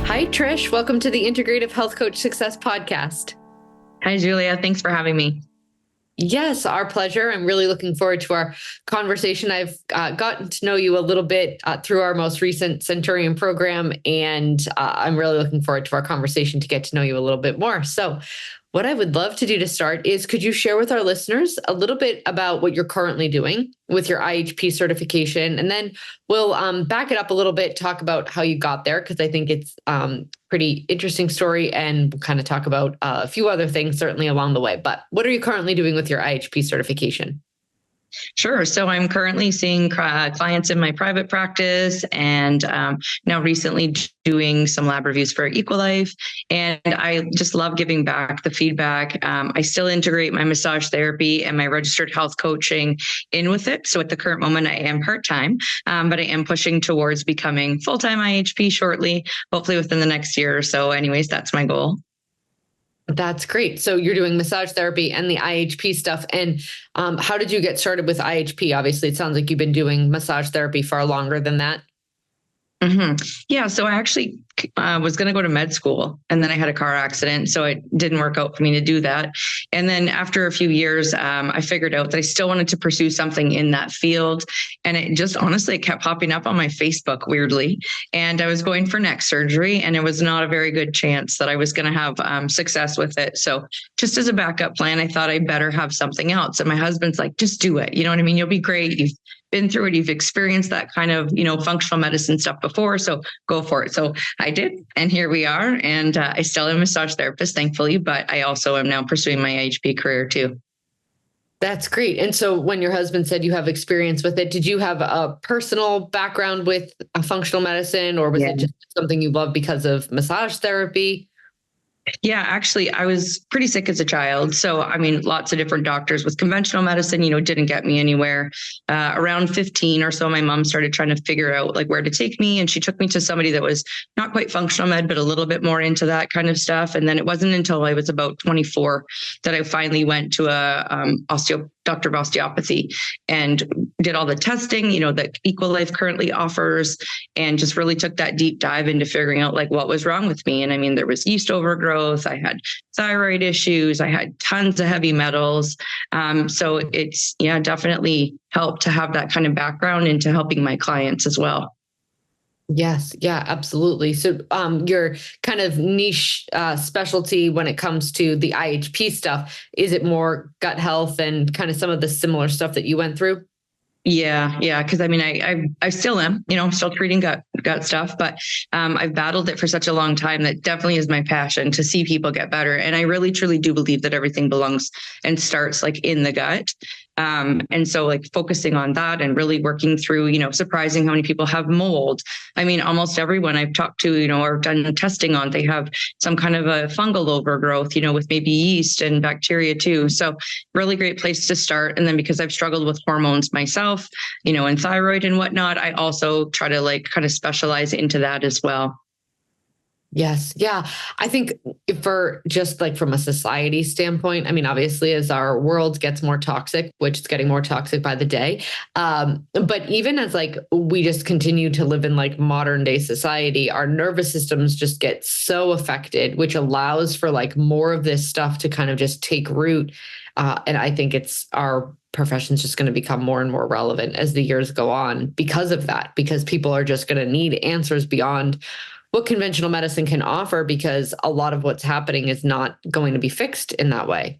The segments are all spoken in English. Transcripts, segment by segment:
Hi, Trish. Welcome to the Integrative Health Coach Success Podcast. Hi, Julia. Thanks for having me. Yes, our pleasure. I'm really looking forward to our conversation. I've gotten to know you a little bit through our most recent Centurion program, and I'm really looking forward to our conversation to get to know you a little bit more. So what I would love to do to start is, could you share with our listeners a little bit about what you're currently doing with your IHP certification? And then we'll back it up a little bit, talk about how you got there, because I think it's pretty interesting story, and we'll kind of talk about a few other things certainly along the way. But what are you currently doing with your IHP certification? Sure. So I'm currently seeing clients in my private practice, and now recently doing some lab reviews for Equalife. And I just love giving back the feedback. I still integrate my massage therapy and my registered health coaching in with it. So at the current moment, I am part-time, but I am pushing towards becoming full-time IHP shortly, hopefully within the next year or so. Anyways, that's my goal. That's great. So you're doing massage therapy and the IHP stuff. And how did you get started with IHP? Obviously, it sounds like you've been doing massage therapy far longer than that. Mm-hmm. Yeah. So I actually was going to go to med school, and then I had a car accident. So it didn't work out for me to do that. And then after a few years, I figured out that I still wanted to pursue something in that field. And it just honestly kept popping up on my Facebook weirdly. And I was going for neck surgery, and it was not a very good chance that I was going to have success with it. So just as a backup plan, I thought I better have something else. And my husband's like, just do it. You know what I mean? You'll be great. You've been through it. You've experienced that kind of, functional medicine stuff before. So go for it. So I did. And here we are. And I still am a massage therapist, thankfully, but I also am now pursuing my IHP career too. That's great. And so when your husband said you have experience with it, did you have a personal background with a functional medicine, or was it just something you loved because of massage therapy? Yeah, actually, I was pretty sick as a child. So, I mean, lots of different doctors with conventional medicine, didn't get me anywhere. Around 15 or so, my mom started trying to figure out where to take me. And she took me to somebody that was not quite functional med, but a little bit more into that kind of stuff. And then it wasn't until I was about 24 that I finally went to a doctor of osteopathy and did all the testing, that Equalife currently offers, and just really took that deep dive into figuring out what was wrong with me. And I mean, there was yeast overgrowth. I had thyroid issues. I had tons of heavy metals. So it's, definitely helped to have that kind of background into helping my clients as well. Yes. Yeah, absolutely. So your kind of niche specialty when it comes to the IHP stuff, is it more gut health and kind of some of the similar stuff that you went through? Yeah. Because I mean, I still am, still treating gut stuff, but I've battled it for such a long time that definitely is my passion to see people get better. And I really, truly do believe that everything belongs and starts in the gut. And so focusing on that and really working through, surprising how many people have mold. I mean, almost everyone I've talked to, or done testing on, they have some kind of a fungal overgrowth, with maybe yeast and bacteria too. So really great place to start. And then because I've struggled with hormones myself, and thyroid and whatnot, I also try to kind of specialize into that as well. Yes. Yeah. I think for just from a society standpoint, I mean, obviously as our world gets more toxic, which is getting more toxic by the day. But even as we just continue to live in modern day society, our nervous systems just get so affected, which allows for more of this stuff to kind of just take root. And I think our profession's just going to become more and more relevant as the years go on because of that, because people are just going to need answers beyond what conventional medicine can offer, because a lot of what's happening is not going to be fixed in that way.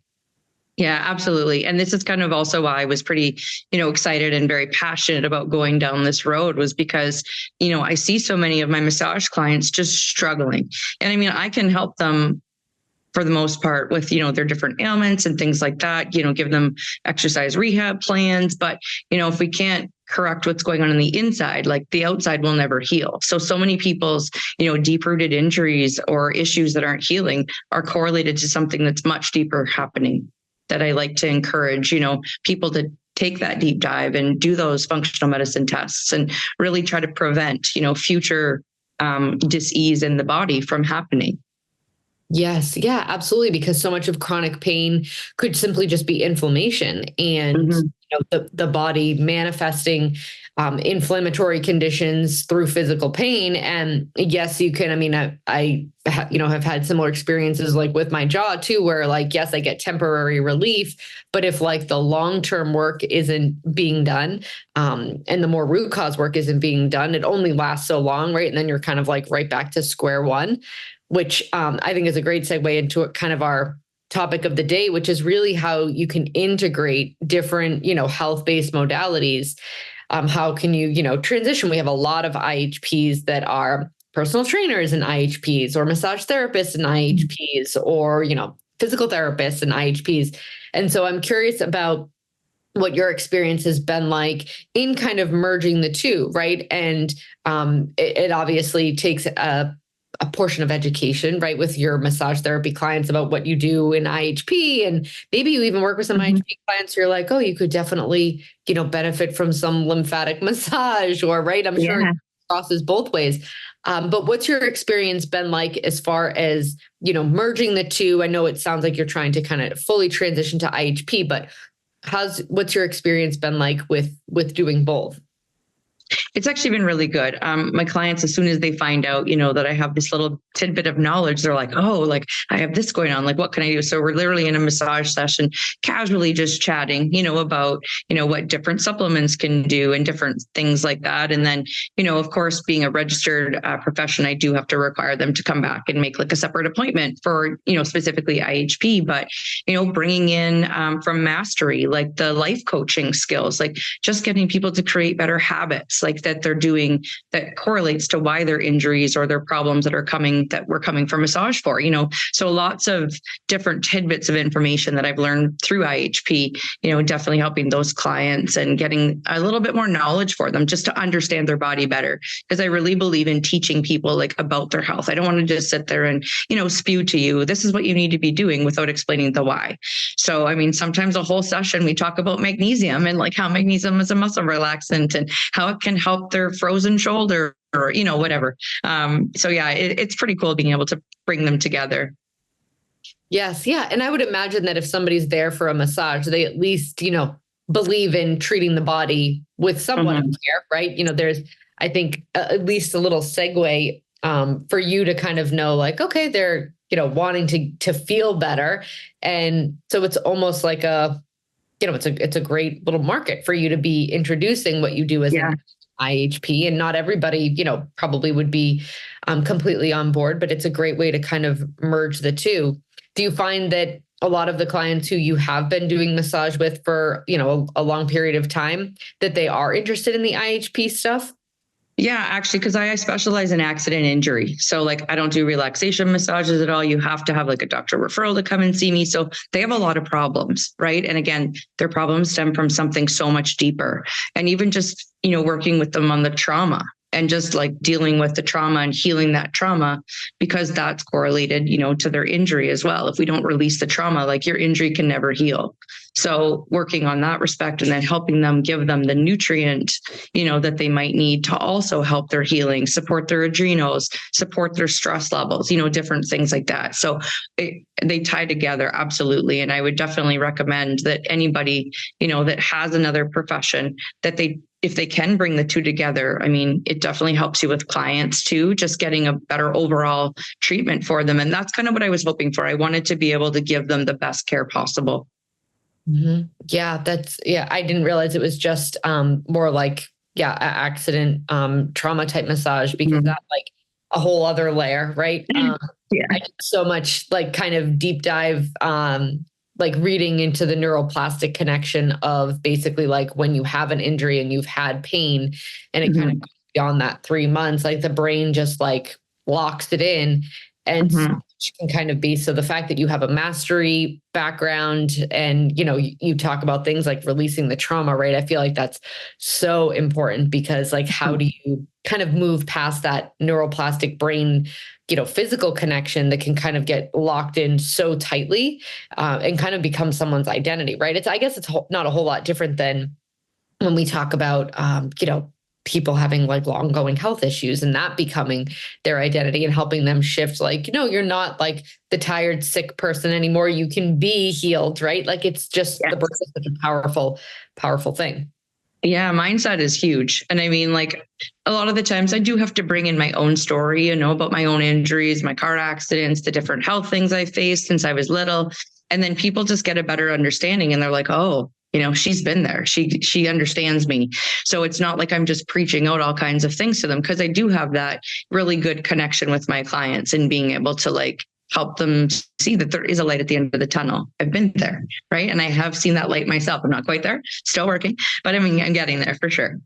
Yeah, absolutely. And this is kind of also why I was pretty, excited and very passionate about going down this road, was because, I see so many of my massage clients just struggling. And I mean, I can help them for the most part with, their different ailments and things like that, give them exercise rehab plans. But, if we can't correct what's going on the inside, the outside will never heal. So many people's, deep-rooted injuries or issues that aren't healing are correlated to something that's much deeper happening, that I like to encourage, people to take that deep dive and do those functional medicine tests and really try to prevent, future dis-ease in the body from happening. Yes. Yeah, absolutely. Because so much of chronic pain could simply just be inflammation. And the body manifesting inflammatory conditions through physical pain. And yes, you can, I mean, I have had similar experiences like with my jaw too, where like, yes, I get temporary relief, but if like the long-term work isn't being done, and the more root cause work isn't being done, it only lasts so long, right? And then you're kind of like right back to square one, which I think is a great segue into kind of our topic of the day, which is really how you can integrate different, health-based modalities. How can you, transition? We have a lot of IHPs that are personal trainers and IHPs, or massage therapists and IHPs, or, physical therapists and IHPs. And so I'm curious about what your experience has been like in kind of merging the two, right? And it obviously takes a portion of education, right, with your massage therapy clients about what you do in IHP. And maybe you even work with some IHP clients who you're like, oh, you could definitely, benefit from some lymphatic massage, or, right, I'm sure it crosses both ways. But what's your experience been like as far as, merging the two? I know it sounds like you're trying to kind of fully transition to IHP, but what's your experience been like with doing both? It's actually been really good. My clients, as soon as they find out, that I have this little tidbit of knowledge, they're like, oh, like I have this going on. Like, what can I do? So we're literally in a massage session, casually just chatting, about, what different supplements can do and different things like that. And then, of course, being a registered profession, I do have to require them to come back and make like a separate appointment for, specifically IHP, but, bringing in from mastery, like the life coaching skills, like just getting people to create better habits, like that they're doing that correlates to why their injuries or their problems that we're coming for massage for, so lots of different tidbits of information that I've learned through IHP, definitely helping those clients and getting a little bit more knowledge for them just to understand their body better. Because I really believe in teaching people like about their health. I don't want to just sit there and, spew to you, this is what you need to be doing without explaining the why. So, I mean, sometimes a whole session, we talk about magnesium and like how magnesium is a muscle relaxant and how it can help their frozen shoulder or, whatever. So yeah, it's pretty cool being able to bring them together. Yes. Yeah. And I would imagine that if somebody's there for a massage, they at least, believe in treating the body with somewhat of care, right? There's, I think, at least a little segue for you to kind of know like, okay, they're, wanting to feel better. And so it's almost like it's a great little market for you to be introducing what you do as an IHP, and not everybody, probably would be completely on board, but it's a great way to kind of merge the two. Do you find that a lot of the clients who you have been doing massage with for, a long period of time, that they are interested in the IHP stuff? Yeah, actually, because I specialize in accident injury. So like I don't do relaxation massages at all. You have to have like a doctor referral to come and see me. So they have a lot of problems, right? And again, their problems stem from something so much deeper. And even just, working with them on the trauma and just like dealing with the trauma and healing that trauma, because that's correlated, to their injury as well. If we don't release the trauma, like your injury can never heal. So working on that respect and then helping them, give them the nutrient, that they might need to also help their healing, support their adrenals, support their stress levels, different things like that. So they tie together. Absolutely. And I would definitely recommend that anybody, that has another profession, that if they can bring the two together, I mean, it definitely helps you with clients too, just getting a better overall treatment for them. And that's kind of what I was hoping for. I wanted to be able to give them the best care possible. Mm-hmm. Yeah, I didn't realize it was just more like, accident trauma type massage, because that's like a whole other layer, right? I did so much like kind of deep dive like reading into the neuroplastic connection of basically like when you have an injury and you've had pain and it kind of goes beyond that 3 months, like the brain just like locks it in. And can kind of be, so the fact that you have a mastery background and, you talk about things like releasing the trauma, right? I feel like that's so important, because like, how do you kind of move past that neuroplastic brain, physical connection that can kind of get locked in so tightly and kind of become someone's identity, right? I guess it's not a whole lot different than when we talk about, people having like long-going health issues and that becoming their identity and helping them shift like, no, you're not like the tired, sick person anymore. You can be healed, right? Like it's just the birth is such a powerful, powerful thing. Yeah, mindset is huge. And I mean, like a lot of the times I do have to bring in my own story, about my own injuries, my car accidents, the different health things I faced since I was little. And then people just get a better understanding and they're like, oh, she's been there. She understands me. So it's not like I'm just preaching out all kinds of things to them, because I do have that really good connection with my clients and being able to like help them see that there is a light at the end of the tunnel. I've been there, right? And I have seen that light myself. I'm not quite there, still working, but I mean, I'm getting there for sure.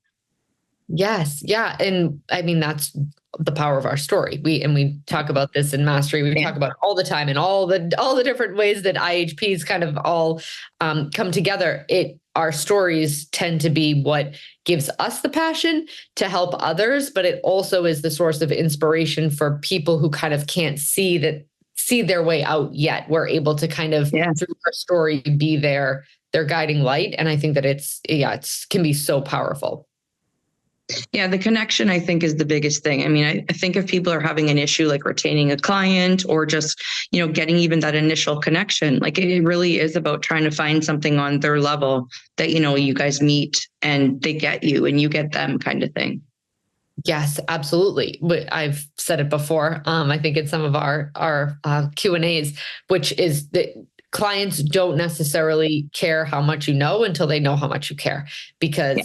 Yes. Yeah. And I mean, that's the power of our story. We talk about this in Mastery. We talk about it all the time and all the different ways that IHPs kind of all come together. Our stories tend to be what gives us the passion to help others, but it also is the source of inspiration for people who kind of can't see their way out yet. We're able to kind of through our story be their guiding light. And I think that it can be so powerful. Yeah, the connection, I think, is the biggest thing. I mean, I think if people are having an issue like retaining a client or just, getting even that initial connection, like it really is about trying to find something on their level that, you guys meet and they get you and you get them kind of thing. Yes, absolutely. But I've said it before. I think in some of our Q&As, which is that clients don't necessarily care how much you know until they know how much you care, because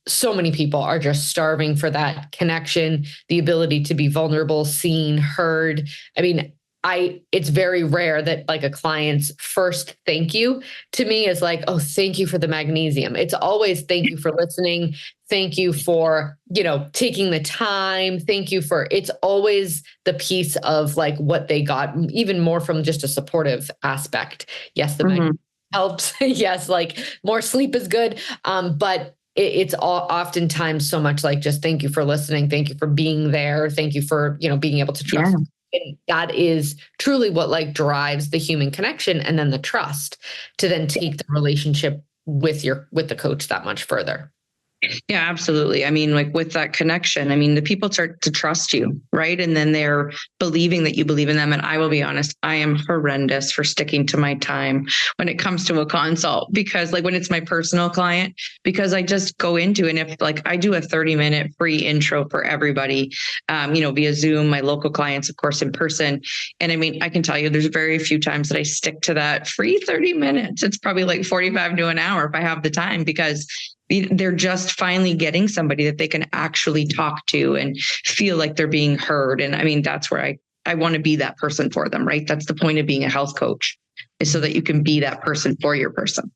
so many people are just starving for that connection, the ability to be vulnerable, seen, heard. I mean, it's very rare that like a client's first thank you to me is like, oh, thank you for the magnesium. It's always thank you for listening. Thank you for, taking the time. Thank you for, it's always the piece of like what they got, even more from just a supportive aspect. Yes, the magnesium helps. Yes, like more sleep is good. But it's oftentimes so much like just thank you for listening. Thank you for being there. Thank you for, being able to trust. Yeah. And that is truly what like drives the human connection and then the trust to then take the relationship with the coach that much further. Yeah, absolutely. I mean, like with that connection, I mean, the people start to trust you, right? And then they're believing that you believe in them. And I will be honest, I am horrendous for sticking to my time when it comes to a consult, because like when it's my personal client, because I just go into, and if like I do a 30-minute free intro for everybody, via Zoom, my local clients, of course, in person. And I mean, I can tell you there's very few times that I stick to that free 30 minutes. It's probably like 45 to an hour if I have the time, because they're just finally getting somebody that they can actually talk to and feel like they're being heard. And I mean, that's where I want to be that person for them, right? That's the point of being a health coach, is so that you can be that person for your person.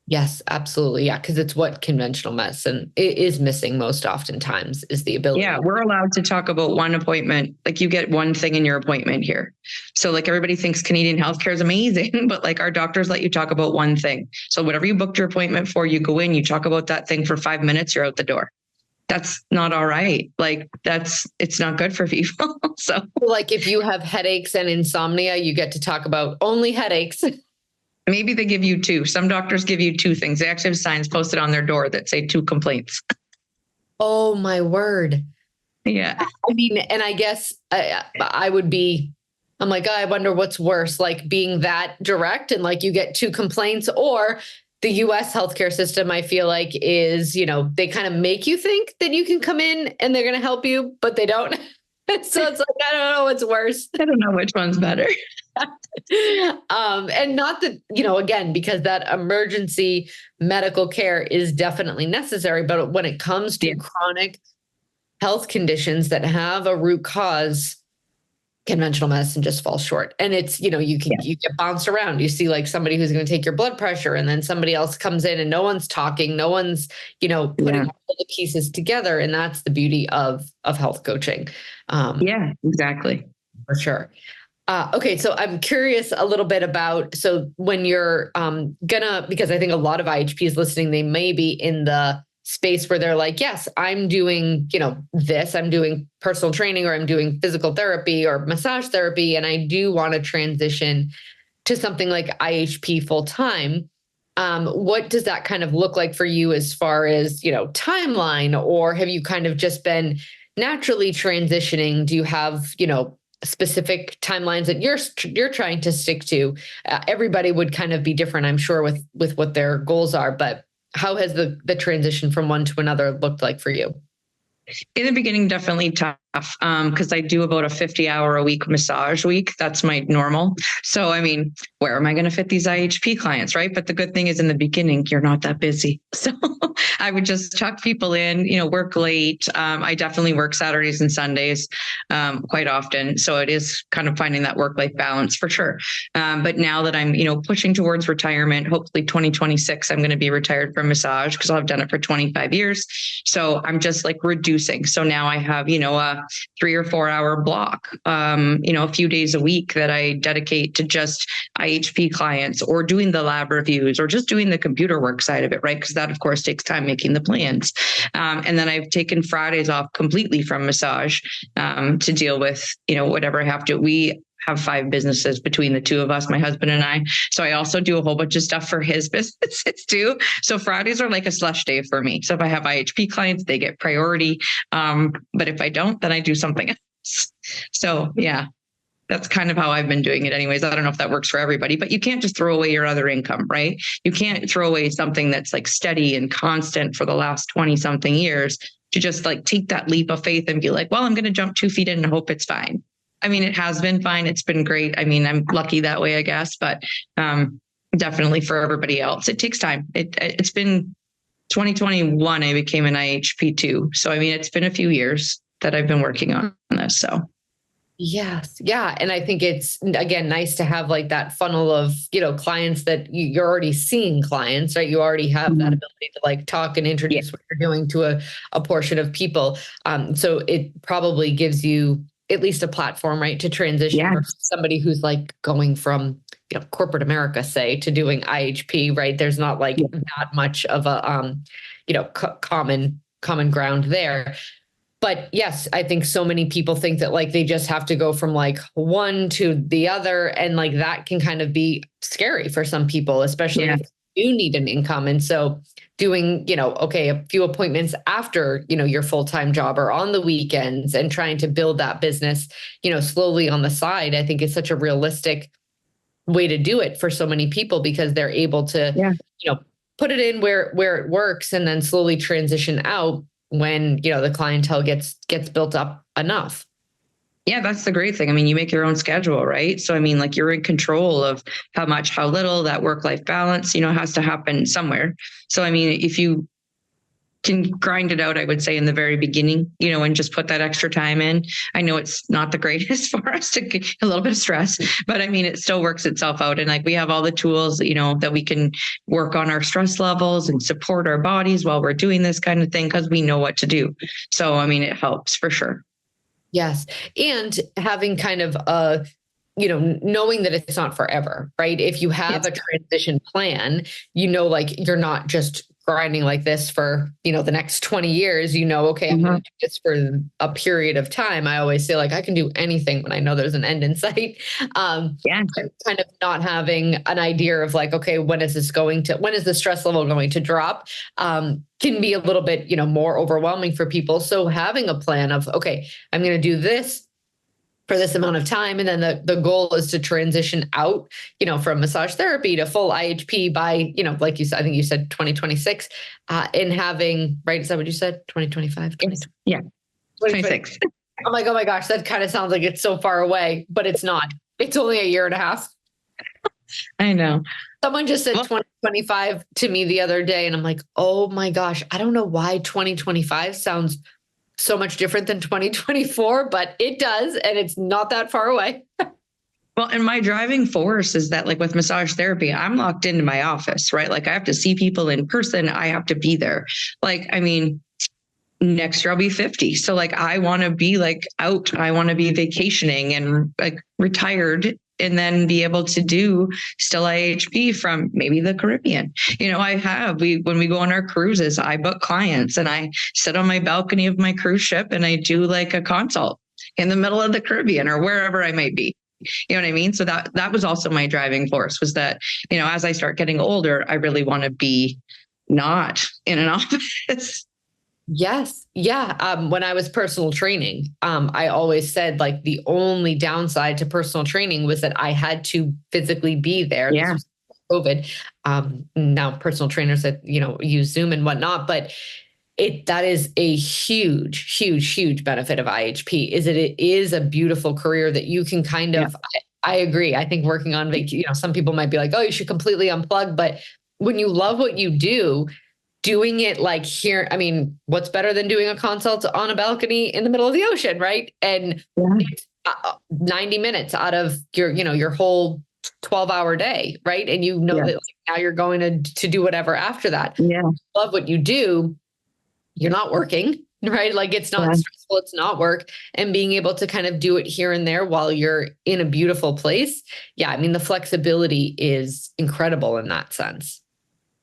Yes, absolutely. Yeah. Because it's what conventional medicine is missing most oftentimes is the ability. Yeah. We're allowed to talk about one appointment. Like you get one thing in your appointment here. So like everybody thinks Canadian healthcare is amazing, but like our doctors let you talk about one thing. So whatever you booked your appointment for, you go in, you talk about that thing for 5 minutes, you're out the door. That's not all right. Like it's not good for people. So like if you have headaches and insomnia, you get to talk about only headaches. Maybe they give you 2. Some doctors give you 2 things. They actually have signs posted on their door that say 2 complaints. Oh my word. Yeah. I mean, and I guess I'm like, I wonder what's worse, like being that direct and like you get 2 complaints, or the US healthcare system, I feel like is, they kind of make you think that you can come in and they're going to help you, but they don't. So it's like, I don't know what's worse. I don't know which one's better. And not that, again, because that emergency medical care is definitely necessary. But when it comes to chronic health conditions that have a root cause, conventional medicine just falls short. And it's, you get bounced around. You see like somebody who's going to take your blood pressure, and then somebody else comes in and no one's talking, no one's, putting all the pieces together. And that's the beauty of health coaching. Yeah, exactly. For sure. Okay. So I'm curious a little bit about, so when you're because I think a lot of IHPs listening, they may be in the space where they're like, yes, I'm doing, this, I'm doing personal training, or I'm doing physical therapy or massage therapy. And I do want to transition to something like IHP full time. What does that kind of look like for you as far as, timeline, or have you kind of just been naturally transitioning? Do you have, specific timelines that you're trying to stick to? Everybody would kind of be different, I'm sure, with what their goals are, but how has the transition from one to another looked like for you? In the beginning, definitely tough, because I do about a 50-hour-a-week massage week. That's my normal. So, I mean, where am I going to fit these IHP clients, right? But the good thing is in the beginning, you're not that busy. So I would just chuck people in, work late. I definitely work Saturdays and Sundays quite often. So it is kind of finding that work-life balance for sure. But now that I'm, pushing towards retirement, hopefully 2026, I'm going to be retired from massage because I've done it for 25 years. So I'm just like reducing. So now I have, a 3 or 4 hour block, a few days a week that I dedicate to just IHP clients, or doing the lab reviews, or just doing the computer work side of it, right? Because that, of course, takes time making the plans. And then I've taken Fridays off completely from massage to deal with, whatever I have to. We have 5 businesses between the two of us, my husband and I. So I also do a whole bunch of stuff for his businesses too. So Fridays are like a slush day for me. So if I have IHP clients, they get priority. But if I don't, then I do something else. So yeah, that's kind of how I've been doing it anyways. I don't know if that works for everybody, but you can't just throw away your other income, right? You can't throw away something that's like steady and constant for the last 20 something years to just like take that leap of faith and be like, well, I'm going to jump 2 feet in and hope it's fine. I mean, it has been fine. It's been great. I mean, I'm lucky that way, I guess, but definitely for everybody else, it takes time. It's been 2021, I became an IHP too. So, I mean, it's been a few years that I've been working on this. So. Yes. Yeah. And I think it's, again, nice to have like that funnel of, clients that you're already seeing clients, right? You already have that ability to like talk and introduce what you're doing to a portion of people. So it probably gives you at least a platform, right, to transition from somebody who's like going from, corporate America, say, to doing IHP, right? There's not like that much of a, common ground there. But yes, I think so many people think that like they just have to go from like one to the other. And like that can kind of be scary for some people, especially if you need an income. And so doing, a few appointments after, your full-time job or on the weekends and trying to build that business, slowly on the side, I think is such a realistic way to do it for so many people, because they're able to, put it in where it works and then slowly transition out when, the clientele gets built up enough. Yeah, that's the great thing. I mean, you make your own schedule, right? So, I mean, like you're in control of how much, how little. That work-life balance, has to happen somewhere. So, I mean, if you can grind it out, I would say in the very beginning, and just put that extra time in. I know it's not the greatest for us to get a little bit of stress, but I mean, it still works itself out. And like, we have all the tools, that we can work on our stress levels and support our bodies while we're doing this kind of thing, because we know what to do. So, I mean, it helps for sure. Yes. And having kind of knowing that it's not forever, right? If you have a transition plan, like you're not just grinding like this for, the next 20 years, okay, I'm going to do this for a period of time. I always say like, I can do anything when I know there's an end in sight. Kind of not having an idea of like, okay, when is the stress level going to drop? Can be a little bit, more overwhelming for people. So having a plan of, okay, I'm going to do this for this amount of time. And then the goal is to transition out, from massage therapy to full IHP by, like you said, I think you said 2026, in having, right? Is that what you said? 2025? Yeah. 26. I'm like, oh my gosh, that kind of sounds like it's so far away, but it's not. It's only a year and a half. I know. Someone just said 2025 to me the other day, and I'm like, oh my gosh, I don't know why 2025 sounds so much different than 2024, but it does. And it's not that far away. Well, and my driving force is that like with massage therapy, I'm locked into my office, right? Like I have to see people in person. I have to be there. Like, I mean, next year I'll be 50. So like, I want to be like out, I want to be vacationing and like retired, and then be able to do still IHP from maybe the Caribbean. When we go on our cruises, I book clients and I sit on my balcony of my cruise ship and I do like a consult in the middle of the Caribbean or wherever I might be. You know what I mean? So that was also my driving force, was that, as I start getting older, I really want to be not in an office. Yes. Yeah. When I was personal training, I always said like the only downside to personal training was that I had to physically be there. This Yeah. was COVID. Now personal trainers that, use Zoom and whatnot, but that is a huge, huge, huge benefit of IHP is that it is a beautiful career that you can kind of, I agree. I think working on some people might be like, oh, you should completely unplug. But when you love what you do, doing it like here, I mean, what's better than doing a consult on a balcony in the middle of the ocean, right? And it's 90 minutes out of your whole 12-hour day, right? And that like, now you're going to do whatever after that. Yeah. Love what you do. You're not working, right? Like it's not stressful, it's not work. And being able to kind of do it here and there while you're in a beautiful place. Yeah. I mean, the flexibility is incredible in that sense.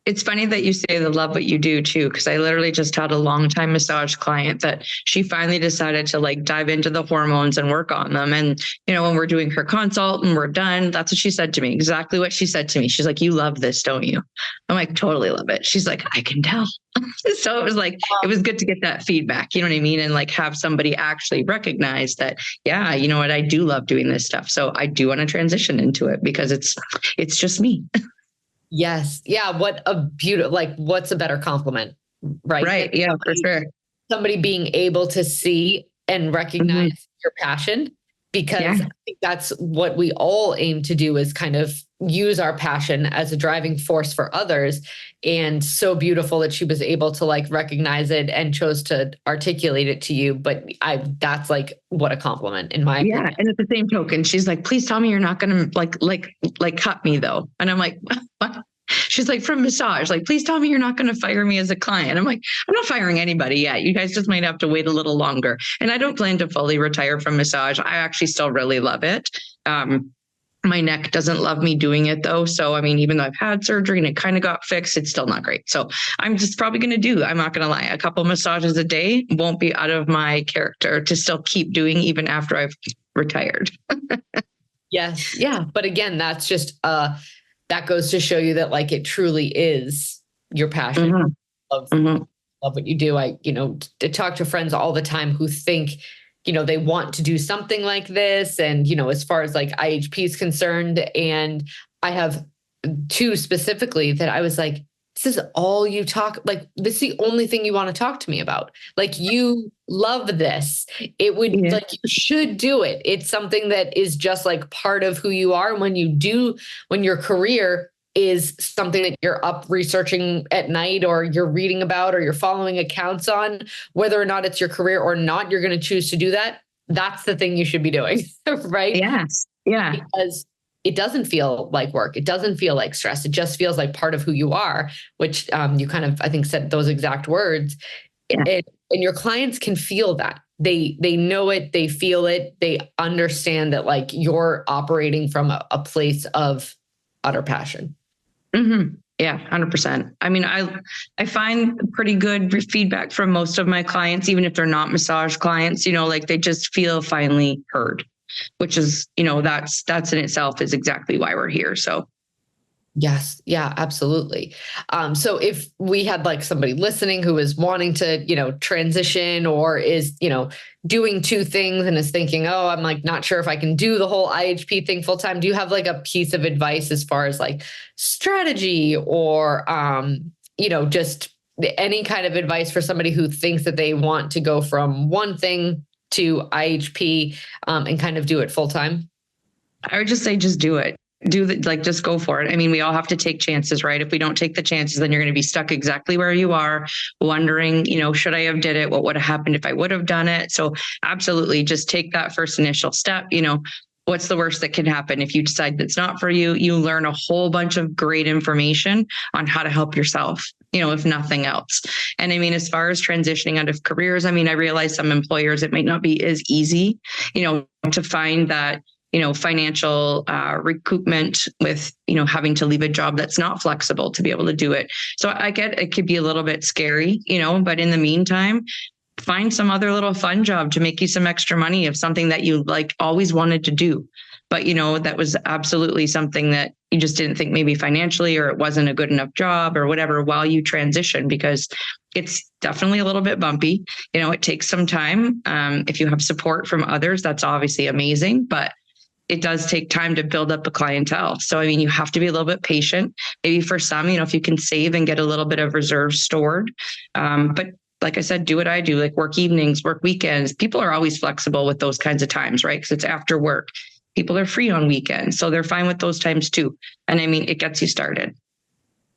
It's funny that you say the love what you do too, because I literally just had a longtime massage client that she finally decided to like dive into the hormones and work on them. And, when we're doing her consult and we're done, that's what she said to me. Exactly what she said to me. She's like, you love this, don't you? I'm like, totally love it. She's like, I can tell. So it was like, it was good to get that feedback, you know what I mean? And like have somebody actually recognize that, yeah, you know what, I do love doing this stuff. So I do want to transition into it because it's just me. Yes. Yeah. What a beautiful, like, what's a better compliment, right? Right. Like, Yeah, for sure. Somebody being able to see and recognize your passion, because I think that's what we all aim to do, is kind of use our passion as a driving force for others. And so beautiful that she was able to like recognize it and chose to articulate it to you. But that's like, what a compliment in my opinion. And at the same token, she's like, please tell me you're not going to like cut me though. And I'm like, what? She's like, from massage, like, please tell me you're not going to fire me as a client. I'm like, I'm not firing anybody yet. You guys just might have to wait a little longer. And I don't plan to fully retire from massage. I actually still really love it. My neck doesn't love me doing it though. So, I mean, even though I've had surgery and it kind of got fixed, it's still not great. So I'm just probably going to I'm not going to lie, a couple massages a day won't be out of my character to still keep doing even after I've retired. Yes. Yeah. But again, that's just, that goes to show you that like it truly is your passion. Love what you do. I talk to friends all the time who think, they want to do something like this. And, as far as like IHP is concerned, and I have two specifically that I was like, this is all you talk, like, this is the only thing you want to talk to me about. Like, you love this. It would like, you should do it. It's something that is just like part of who you are. When your career is something that you're up researching at night, or you're reading about, or you're following accounts on, whether or not it's your career or not, you're going to choose to do that. That's the thing you should be doing. Right? Yes. Yeah. Because it doesn't feel like work. It doesn't feel like stress. It just feels like part of who you are, which you kind of, I think, said those exact words. Yeah. And your clients can feel that. They know it. They feel it. They understand that like you're operating from a place of utter passion. Mm-hmm. Yeah, 100%. I mean, I find pretty good feedback from most of my clients, even if they're not massage clients, like they just feel finally heard, which is, that's in itself is exactly why we're here. So. Yes. Yeah, absolutely. So if we had like somebody listening who is wanting to, transition, or is, doing two things and is thinking, oh, I'm like, not sure if I can do the whole IHP thing full time. Do you have like a piece of advice as far as like strategy, or, just any kind of advice for somebody who thinks that they want to go from one thing to IHP, and kind of do it full time? I would just say, just do it. Just go for it. I mean, we all have to take chances, right? If we don't take the chances, then you're going to be stuck exactly where you are, wondering, should I have did it? What would have happened if I would have done it? So absolutely, just take that first initial step. What's the worst that can happen? If you decide that's not for you, you learn a whole bunch of great information on how to help yourself, if nothing else. And I mean, as far as transitioning out of careers, I mean, I realize some employers, it might not be as easy, to find that, financial recoupment with, having to leave a job that's not flexible to be able to do it. So I get it could be a little bit scary, but in the meantime, find some other little fun job to make you some extra money of something that you like always wanted to do. But, that was absolutely something that you just didn't think maybe financially, or it wasn't a good enough job or whatever while you transition, because it's definitely a little bit bumpy. It takes some time. If you have support from others, that's obviously amazing, but it does take time to build up a clientele. So, you have to be a little bit patient. Maybe for some, if you can save and get a little bit of reserves stored. But like I said, do what I do, like work evenings, work weekends. People are always flexible with those kinds of times, right? Because it's after work. People are free on weekends, so they're fine with those times too. And it gets you started.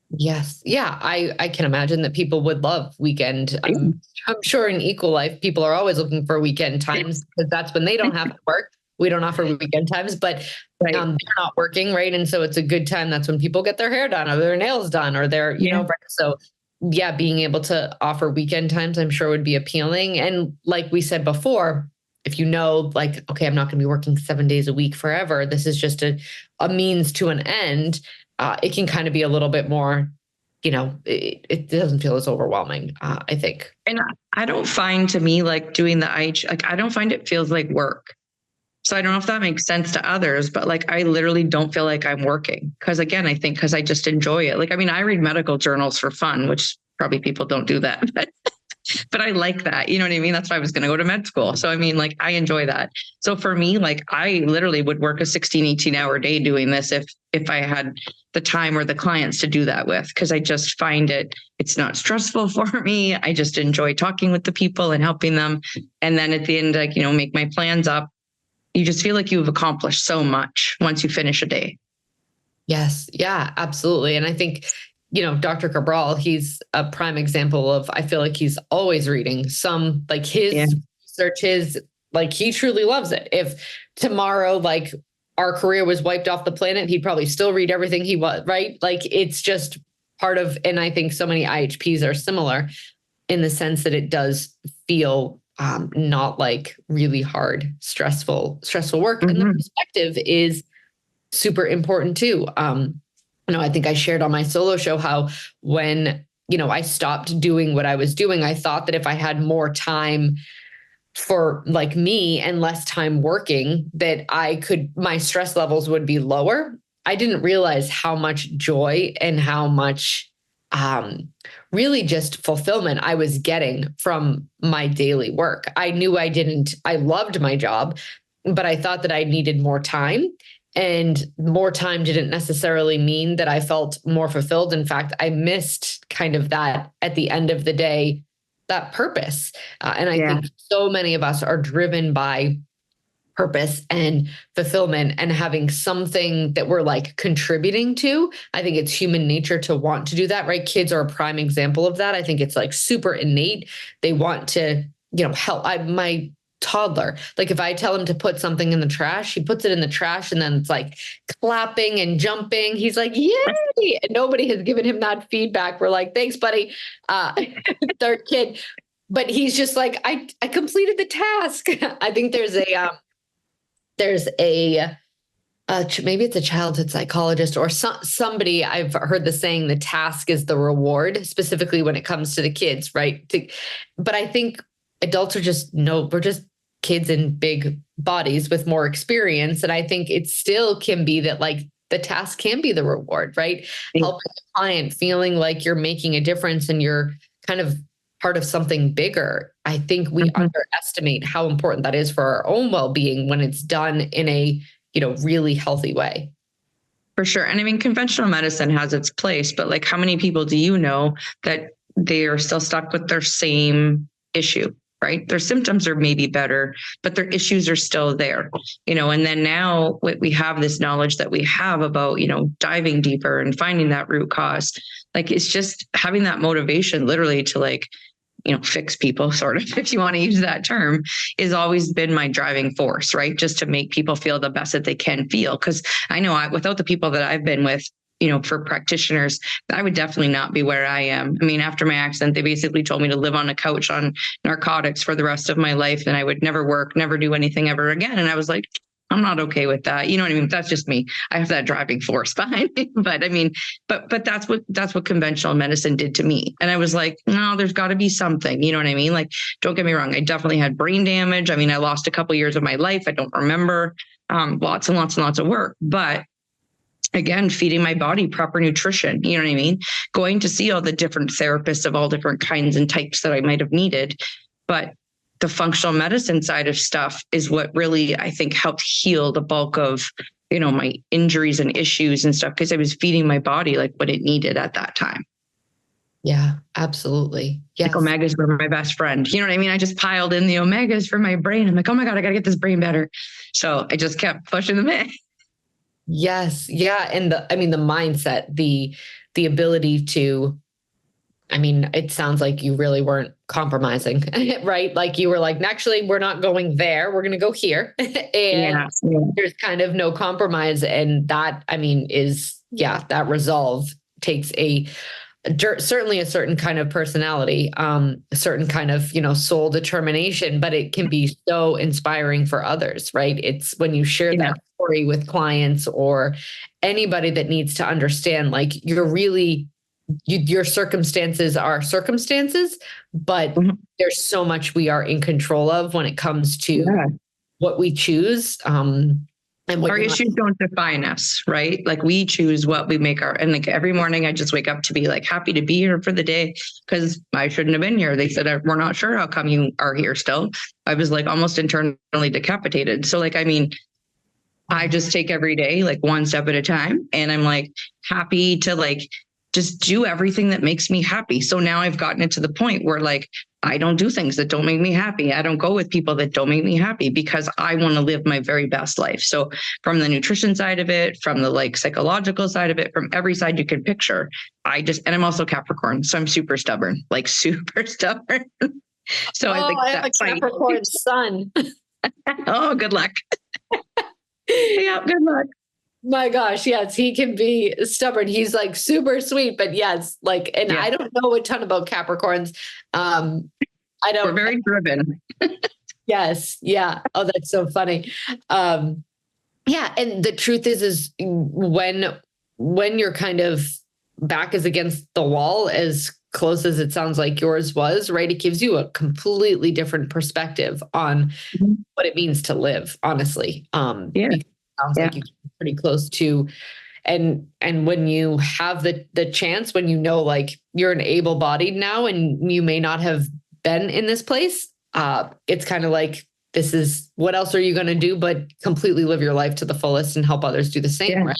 Yes. Yeah. I can imagine that people would love weekend. I'm sure in Equal Life, people are always looking for weekend times because that's when they don't have to work. We don't offer weekend times, but they're not working, right? And so it's a good time. That's when people get their hair done or their nails done or their, so yeah, being able to offer weekend times, I'm sure would be appealing. And like we said before, if like, okay, I'm not going to be working 7 days a week forever. This is just a means to an end. It can kind of be a little bit more, it doesn't feel as overwhelming, I think. And I don't find, to me, like doing the IH, like I don't find it feels like work. So I don't know if that makes sense to others, but like, I literally don't feel like I'm working. Cause again, I think because I just enjoy it. Like, I read medical journals for fun, which probably people don't do that, but I like that. You know what I mean? That's why I was going to go to med school. So, like, I enjoy that. So for me, like, I literally would work a 16, 18-hour day doing this if I had the time or the clients to do that with, because I just find it's not stressful for me. I just enjoy talking with the people and helping them. And then at the end, like, make my plans up. You just feel like you've accomplished so much once you finish a day. Yes. Yeah, absolutely. And I think, Dr. Cabral, he's a prime example of, I feel like he's always reading some, like his research, like he truly loves it. If tomorrow, like our career was wiped off the planet, he'd probably still read everything he was, right? Like it's just part of, and I think so many IHPs are similar in the sense that it does feel not like really hard, stressful work. Mm-hmm. And the perspective is super important too. I think I shared on my solo show how when, I stopped doing what I was doing, I thought that if I had more time for like me and less time working, that my stress levels would be lower. I didn't realize how much joy and how much really just fulfillment I was getting from my daily work. I knew I loved my job, but I thought that I needed more time. And more time didn't necessarily mean that I felt more fulfilled. In fact, I missed kind of that at the end of the day, that purpose. And I think so many of us are driven by purpose and fulfillment and having something that we're like contributing to. I think it's human nature to want to do that, right? Kids are a prime example of that. I think it's like super innate. They want to, help. My toddler, like if I tell him to put something in the trash, he puts it in the trash and then it's like clapping and jumping. He's like, yay. And nobody has given him that feedback. We're like, thanks, buddy. Third kid. But he's just like, I completed the task. I think there's maybe it's a childhood psychologist or somebody, I've heard the saying, the task is the reward, specifically when it comes to the kids, right? But I think adults we're just kids in big bodies with more experience. And I think it still can be that like the task can be the reward, right? Helping the client, feeling like you're making a difference and you're kind of part of something bigger. I think we underestimate how important that is for our own well-being when it's done in a, really healthy way. For sure. And conventional medicine has its place, but like how many people do you know that they are still stuck with their same issue, right? Their symptoms are maybe better, but their issues are still there, and then now we have this knowledge that we have about, diving deeper and finding that root cause. Like, it's just having that motivation literally to like, fix people, sort of, if you want to use that term, is always been my driving force, right? Just to make people feel the best that they can feel. Cause I know without the people that I've been with, for practitioners, I would definitely not be where I am. After my accident, they basically told me to live on a couch on narcotics for the rest of my life. And I would never work, never do anything ever again. And I was like, I'm not okay with that. You know what I mean? That's just me. I have that driving force behind me. But I mean, but that's what conventional medicine did to me. And I was like, no, there's got to be something. You know what I mean? Like, don't get me wrong. I definitely had brain damage. I mean, I lost a couple of years of my life. I don't remember. Lots and lots and lots of work. But again, feeding my body proper nutrition. You know what I mean? Going to see all the different therapists of all different kinds and types that I might have needed. But the functional medicine side of stuff is what really, I think, helped heal the bulk of, my injuries and issues and stuff, because I was feeding my body like what it needed at that time. Yeah, absolutely. Yes. Like omegas were my best friend. You know what I mean? I just piled in the omegas for my brain. I'm like, oh my God, I got to get this brain better. So I just kept pushing them in. Yes. Yeah. And the mindset, the ability to, it sounds like you really weren't compromising, right? Like you were like, actually, we're not going there. We're going to go here. And there's kind of no compromise. And that, that resolve takes certainly a certain kind of personality, a certain kind of, soul determination, but it can be so inspiring for others, right? It's when you share that story with clients or anybody that needs to understand, like your circumstances are circumstances, but there's so much we are in control of when it comes to what we choose. And our issues don't define us, right? Like we choose what we make and like every morning I just wake up to be like happy to be here for the day, because I shouldn't have been here. They said, we're not sure how come you are here still. I was like almost internally decapitated. So like, I just take every day, like one step at a time. And I'm like happy to like just do everything that makes me happy. So now I've gotten it to the point where like, I don't do things that don't make me happy. I don't go with people that don't make me happy, because I want to live my very best life. So from the nutrition side of it, from the like psychological side of it, from every side you can picture, and I'm also Capricorn. So I'm super stubborn, like super stubborn. So I have a Capricorn sun. Oh, good luck. Yeah, good luck. My gosh, yes, he can be stubborn. He's like super sweet, but yes, like, and I don't know a ton about Capricorns. I don't. We're very driven. Yes, yeah. Oh, that's so funny. Yeah, and the truth is when you're kind of back is against the wall, as close as it sounds like yours was, right? It gives you a completely different perspective on what it means to live, honestly. It sounds like you're pretty close to, and when you have the chance, when like you're an able-bodied now and you may not have been in this place, it's kind of like, this is, what else are you going to do but completely live your life to the fullest and help others do the same, right?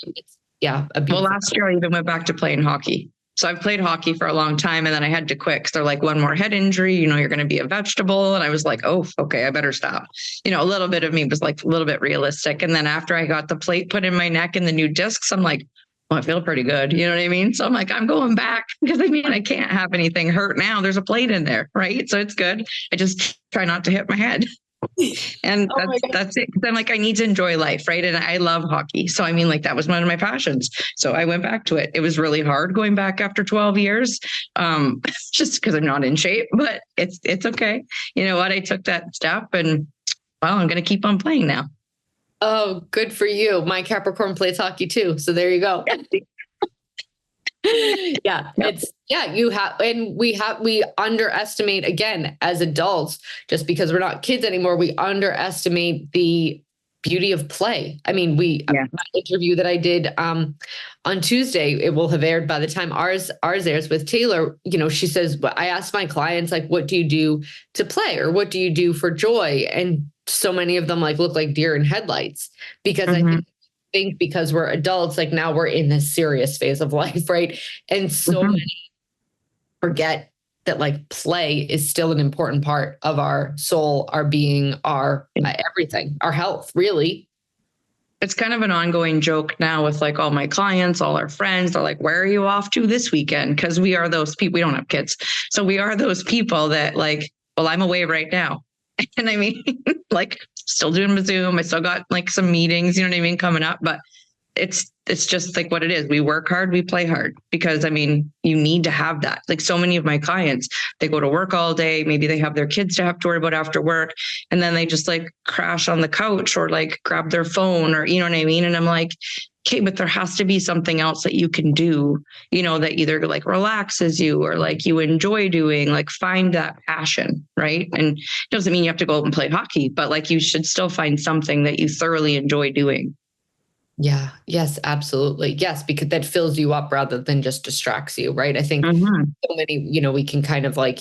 Well, last year I even went back to playing hockey. So I've played hockey for a long time, and then I had to quit because they're like, one more head injury, you're going to be a vegetable. And I was like, oh, okay, I better stop. A little bit of me was like a little bit realistic. And then after I got the plate put in my neck and the new discs, I'm like, well, I feel pretty good. You know what I mean? So I'm like, I'm going back, because I can't have anything hurt now. There's a plate in there, right? So it's good. I just try not to hit my head. And that's it. I'm like, I need to enjoy life, right? And I love hockey. So that was one of my passions. So I went back to it. It was really hard going back after 12 years, just because I'm not in shape, but it's okay. You know what? I took that step, and I'm going to keep on playing now. Oh, good for you. My Capricorn plays hockey too. So there you go. You have, and we underestimate, again, as adults, just because we're not kids anymore, we underestimate the beauty of play. My interview that I did on Tuesday, it will have aired by the time ours airs, with Taylor. She says, I asked my clients, like, what do you do to play, or what do you do for joy? And so many of them look like deer in headlights, because I think because we're adults, like now we're in this serious phase of life, right? And so many forget that play is still an important part of our soul, our being, our everything, our health, really. It's kind of an ongoing joke now with all my clients, all our friends. They're like, where are you off to this weekend? Because we are those people. We don't have kids. So we are those people that well, I'm away right now. And still doing my Zoom. I still got some meetings, coming up, but it's just like what it is. We work hard, we play hard, because I mean, you need to have that. Like so many of my clients, they go to work all day. Maybe they have their kids to have to worry about after work. And then they just like crash on the couch or like grab their phone, or, you know what I mean? And I'm like, okay, but there has to be something else that you can do, that either like relaxes you or like you enjoy doing, like find that passion, right? And it doesn't mean you have to go out and play hockey, but like you should still find something that you thoroughly enjoy doing. Yeah. Yes, absolutely. Yes, because that fills you up rather than just distracts you, right? I think so many, we can kind of like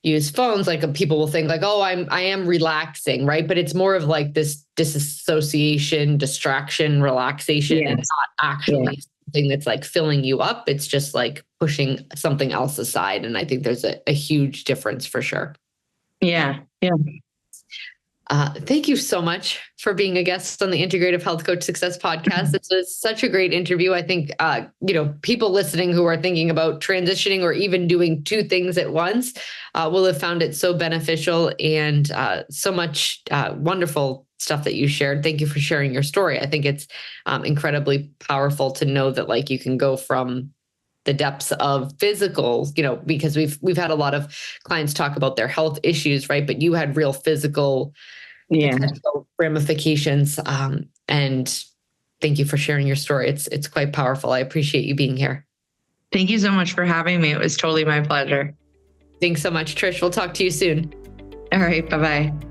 use phones, like people will think like, oh, I am relaxing, right? But it's more of like this disassociation, distraction, relaxation. Yes. It's not actually something that's like filling you up. It's just like pushing something else aside. And I think there's a huge difference for sure. Yeah. Yeah. Thank you so much for being a guest on the Integrative Health Coach Success Podcast. This was such a great interview. I think, people listening who are thinking about transitioning or even doing two things at once will have found it so beneficial, and so much wonderful stuff that you shared. Thank you for sharing your story. I think it's incredibly powerful to know that like you can go from the depths of physical, because we've had a lot of clients talk about their health issues, right? But you had real physical ramifications. And thank you for sharing your story. It's quite powerful. I appreciate you being here. Thank you so much for having me. It was totally my pleasure. Thanks so much, Trish. We'll talk to you soon. All right. Bye-bye.